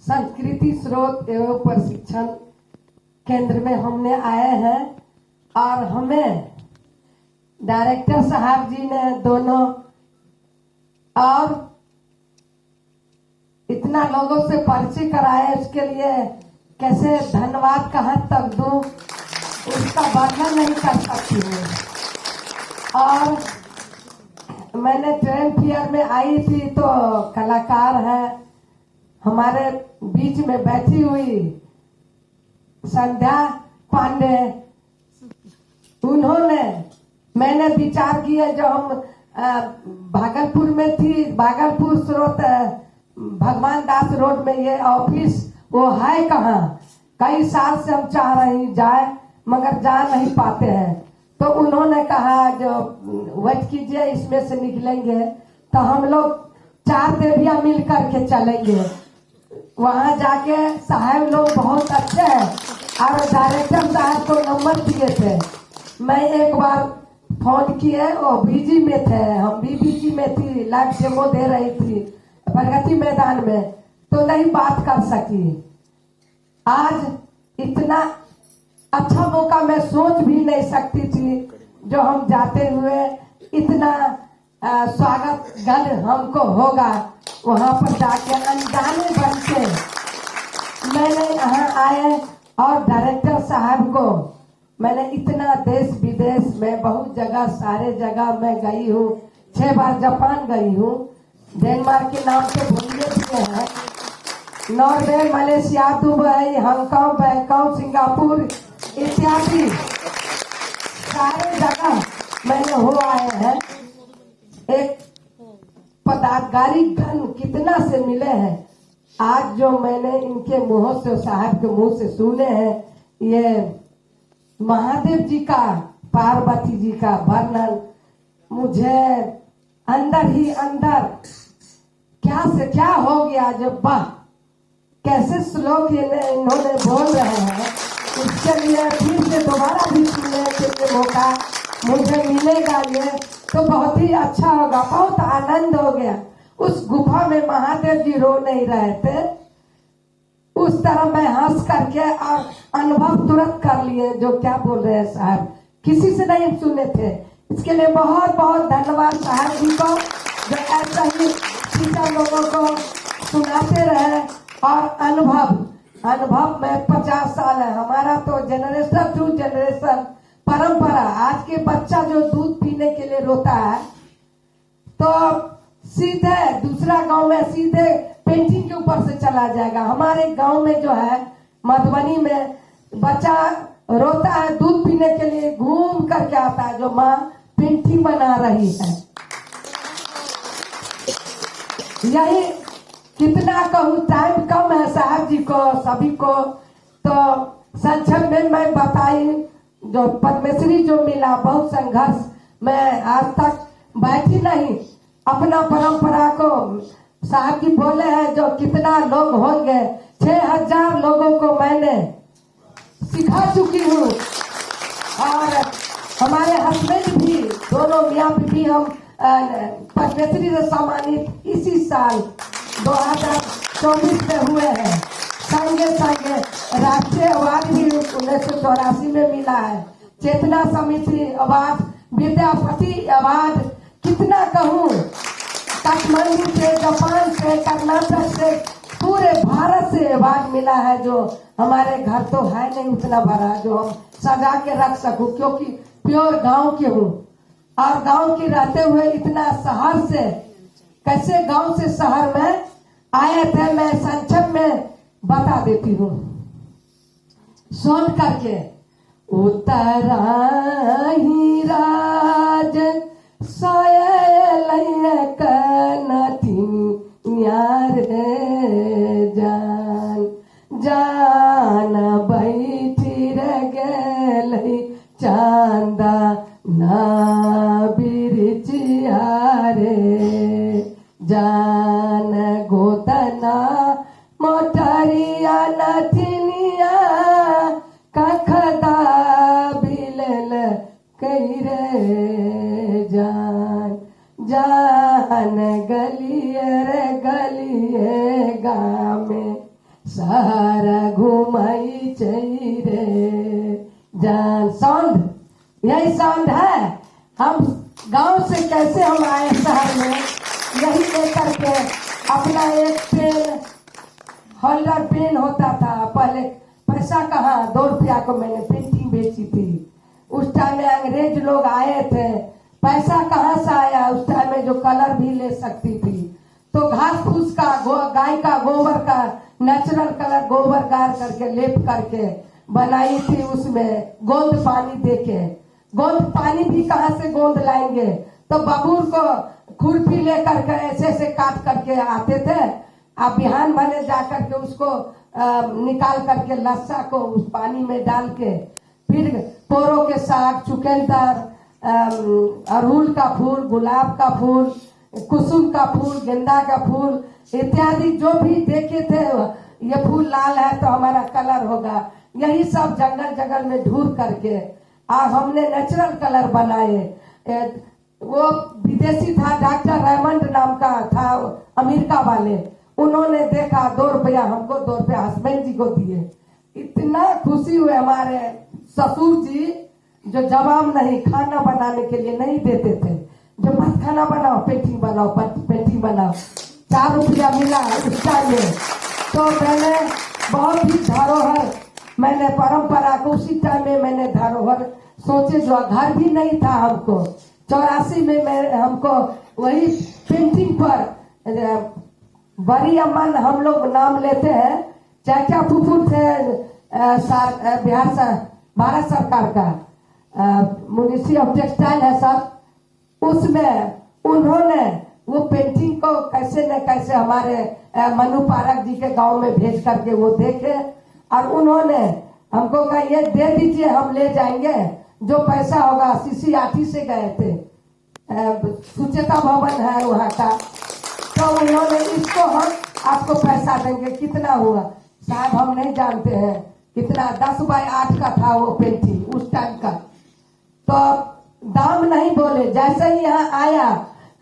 संस्कृति स्रोत एवं प्रशिक्षण केंद्र में हमने आए हैं और हमें डायरेक्टर साहब जी ने दोनों और इतना लोगों से परिचय कराए, उसके लिए कैसे धन्यवाद कहाँ तक दूं उसका वर्णन नहीं कर सकती हूँ। और मैंने ट्रेन फेयर में आई थी तो कलाकार है हमारे बीच में बैठी हुई संध्या पांडे, उन्होंने मैंने विचार किया जो हम भागलपुर में थी, भागलपुर स्रोत भगवान दास रोड में ये ऑफिस वो है कहाँ, कई साल से हम चाह रहे जाए मगर जा नहीं पाते हैं। तो उन्होंने कहा जो वेट कीजिए इसमें से निकलेंगे तो हम लोग 4 देवियां मिल करके चलेंगे। वहां जाके साहब लोग बहुत अच्छे हैं और डायरेक्टर साहब को नंबर दिए थे। मैं एक बार फोन किए और बिजी में थे, हम भी बिजी में थी, लाइव डेमो दे रही थी प्रगति मैदान में तो नहीं बात कर सकी। आज इतना अच्छा मौका मैं सोच भी नहीं सकती थी जो हम जाते हुए इतना स्वागत गण हमको होगा। वहां पर जाके अनजाने बन के मैंने यहाँ आए और डायरेक्टर साहब को मैंने इतना देश विदेश में बहुत जगह सारे जगह मैं गई हूँ। 6 बार जापान गई हूँ, डेनमार्क के नाम से भूलिए दिए हैं, Norway, Malaysia, Dubai, Hong Kong, Bangkok, Singapore इत्यादि सारे जगह मैंने हो आए हैं। एक पदाधिकारी गण कितना से मिले हैं। आज जो मैंने इनके मुंह से साहब के मुंह से सुने हैं ये महादेव जी का, पार्वती जी का वर्णन मुझे अंदर ही अंदर क्या से क्या हो गया। जब वाह कैसे श्लोक इन्होंने बोल रहे हैं, इसके लिए फिर से दोबारा भी सुनने के लिए मौका मुझे मिलेगा ये तो बहुत ही अच्छा होगा। बहुत आनंद हो गया। उस गुफा में महादेव जी रो नहीं रहे थे, उस तरह मैं हंस करके और अनुभव तुरंत कर लिए जो क्या बोल रहे हैं साहब, किसी से नहीं सुने थे। इसके लिए बहुत बहुत धन्यवाद साहब जी को जो ऐसा ही टीचर लोगों को सुनाते रहे। और अनुभव में 50 साल है हमारा, तो जनरेशन टू जनरेशन परंपरा। आज के बच्चा जो दूध पीने के लिए रोता है तो सीधे दूसरा गांव में सीधे पेंटिंग के ऊपर से चला जाएगा। हमारे गांव में जो है मधुबनी में बच्चा रोता है दूध पीने के लिए, घूम करके आता है जो माँ पेंटिंग बना रही है। यही कितना कहूँ, टाइम कम है साहब जी को सभी को, तो संक्षेप में मैं बताई जो पद्मश्री जो मिला बहुत संघर्ष में आज तक बैठी नहीं। अपना परंपरा को साहब जी बोले हैं जो कितना लोग होंगे, 6000 लोगों को मैंने सिखा चुकी हूँ। और हमारे हस्बैंड भी दोनों मियाँ बीवी हम पद्मश्री से सम्मानित इसी साल 2024 में हुए हैं। संगे संगे राष्ट्रीय अवार्ड भी 1984 में मिला है, चेतना समिति अवार्ड, विद्यापति अवार्ड, कितना कहूँ, काठमांडू से, जापान से, कर्नाटक से, पूरे भारत से अवार्ड मिला है। जो हमारे घर तो है नहीं उतना बड़ा जो हम सजा के रख सकूं, क्योंकि प्योर गांव के हूँ और गांव की रहते हुए इतना शहर से कैसे गांव से शहर में आए थे मैं संक्षेप में बता देती हूँ सुन करके। उतरा ही राज सोयल कनती यार जान जान बैठी रह गई चांदा ना बिरचिया रे जान गोतना मोटरिया नथिनिया कखदा बिलल कई रे जान जान गलिए रे गलिए गाँव में सारा घुमाई रे जान। साउंड, यही साउंड है। हम गांव से कैसे हम आए शहर में, यही लेकर के अपना एक पेन, होल्डर पेन होता था पहले। पैसा कहाँ, 2 रुपया को मैंने पेंटिंग बेची थी। उस टाइम में अंग्रेज लोग आए थे, पैसा कहाँ से आया। उस टाइम में जो कलर भी ले सकती थी, तो घास फूस का, गाय का गोबर का नेचुरल कलर गोबर गार करके लेप करके बनाई थी। उसमें गोंद पानी देके, गोंद पानी भी कहाँ से गोंद लाएंगे, तो बबूर को खुरपी लेकर के ऐसे ऐसे काट करके आते थे। अब बिहान भले जाकर के उसको निकाल करके लस्सा को उस पानी में डाल के, फिर पोरो के साग, चुकंदर, अड़हुल का फूल, गुलाब का फूल, कुसुम का फूल, गेंदा का फूल इत्यादि जो भी देखे थे, ये फूल लाल है तो हमारा कलर होगा, यही सब जंगल जंगल में ढूंढ करके हमने नेचुरल कलर बनाए। वो विदेशी था, डॉक्टर रेमंड नाम का था, अमेरिका वाले। उन्होंने देखा, 2 रुपया हमको, 2 रुपया हस्बैंड जी को दिए। इतना खुशी हुए हमारे ससुर जी, जो जवाब नहीं, खाना बनाने के लिए नहीं देते थे। जो मत खाना बनाओ, पेंटिंग बनाओ, पेंटिंग बनाओ। 4 रुपया मिला उस टाइम में। तो मैंने बहुत ही धरोहर, मैंने परंपरा को उसी टाइम में मैंने धरोहर सोचे। जो घर भी नहीं था हमको, 84 में मैं हमको वही पेंटिंग पर बड़ी अम्मन हम लोग नाम लेते हैं, चाचा फूफू थे बिहार से, भारत सरकार का मिनिस्ट्री ऑफ टेक्सटाइल है सब। उसमें उन्होंने वो पेंटिंग को कैसे न कैसे हमारे मनु पारक जी के गांव में भेज करके वो देखे, और उन्होंने हमको कहा ये दे दीजिए, हम ले जाएंगे। जो पैसा होगा, CCRT से गए थे, सुचेता भवन है वहाँ का, तो उन्होंने इसको हम आपको पैसा देंगे। कितना हुआ साहब, हम नहीं जानते हैं कितना, 10 बाय 8 का था वो पेंटिंग उस टाइम का। तो दाम नहीं बोले, जैसे ही यहाँ आया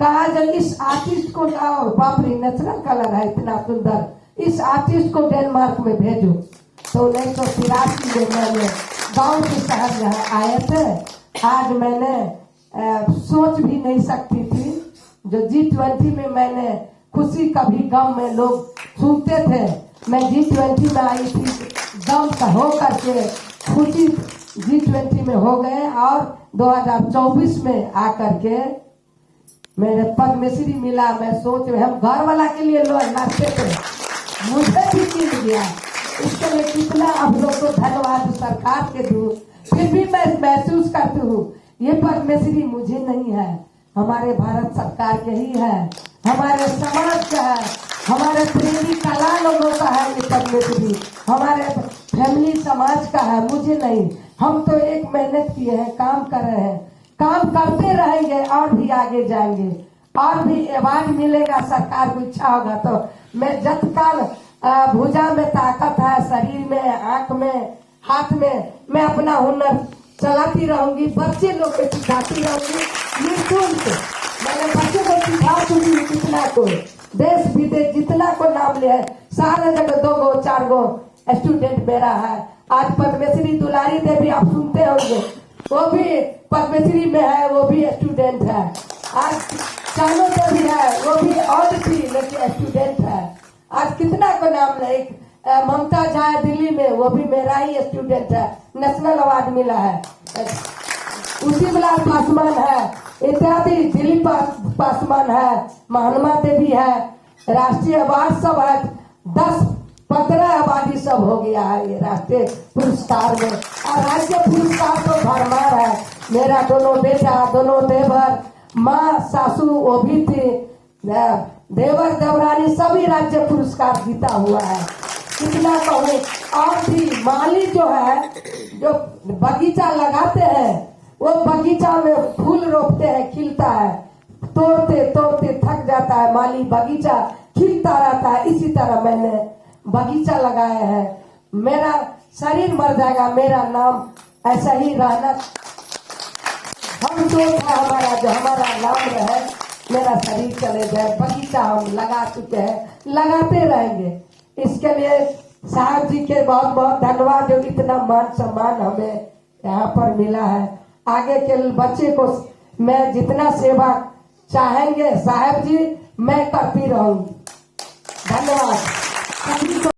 कहा जो इस आर्टिस्ट को लाओ, बाप रे नेचुरल कलर है इतना सुंदर, इस आर्टिस्ट को डेनमार्क में भेजो। तो 1983 में मैंने गांव के शहर यहाँ आए थे। आज मैंने सोच भी नहीं सकती थी, जो G20 में मैंने खुशी कभी गम में लोग सुनते थे, मैं G20 में आई थी, गम का हो करके खुशी G20 में हो गए। और 2024 में आकर के मेरे पद्मश्री मिला। मैं सोच रहे, हम घर वाला के लिए लोग नाचते थे, मुझे भी मिल गया। इसके लिए कितना आप लोग को धन्यवाद सरकार के दूँ। फिर भी मैं महसूस करती हूँ ये पद्मश्री मुझे नहीं है, हमारे भारत सरकार के ही है, हमारे समाज का है, हमारे प्रेमी कला लोगों का है ये पद्मश्री, हमारे फैमिली समाज का है, मुझे नहीं। हम तो एक मेहनत किए हैं, काम कर रहे हैं, काम करते रहेंगे और भी आगे जाएंगे, और भी अवार्ड मिलेगा सरकार को इच्छा होगा तो। मैं जब काल भुजा में ताकत है, शरीर में, आंख में, हाथ में, मैं अपना हुनर चलाती रहूंगी, बच्चे लोग को सिखाती रहूंगी। निःशुल्क मैंने बच्चों को सिखा चुकी हूँ, कितना को देश विदेश जितना को नाम लिया है, सारे जगह 2 गो 4 गो स्टूडेंट मेरा है। आज पद्मश्री दुलारी देवी आप सुनते होंगे, वो भी पद्मश्री में है, वो भी स्टूडेंट है। आज चानो देवी है, वो भी और भी लेकिन स्टूडेंट है। आज कितना को नाम नहीं, ममता झा है दिल्ली में, वो भी मेरा ही स्टूडेंट है, नेशनल अवार्ड मिला है। उसी बिलाल पासवान है, इत्यादि दिलीप पासवान है, महात्मा देवी है, राष्ट्रीय अवार्ड सब है, 10-15 अवार्ड सब हो गया है ये राष्ट्रीय पुरस्कार में। और राज्य पुरस्कार तो भरमार है। मेरा दोनों बेटा, दोनों देवर, माँ सासू वो भी थी, देवर देवरानी सभी राज्य पुरस्कार जीता हुआ है। कितना कहूँ। और भी माली जो है, जो बगीचा लगाते हैं, वो बगीचा में फूल रोपते हैं, खिलता है, तोड़ते तोड़ते थक जाता है माली, बगीचा खिलता रहता है। इसी तरह मैंने बगीचा लगाया है। मेरा शरीर मर जाएगा, मेरा नाम ऐसा ही रहना। हम सोच है हमारा, जो हमारा नाम रहे, मेरा शरीर चले जाए। बगीचा हम लगा चुके हैं, लगाते रहेंगे। इसके लिए साहब जी के बहुत बहुत धन्यवाद जो इतना मान सम्मान हमें यहाँ पर मिला है। आगे के बच्चे को मैं जितना सेवा चाहेंगे साहब जी मैं करती रहूंगी। धन्यवाद।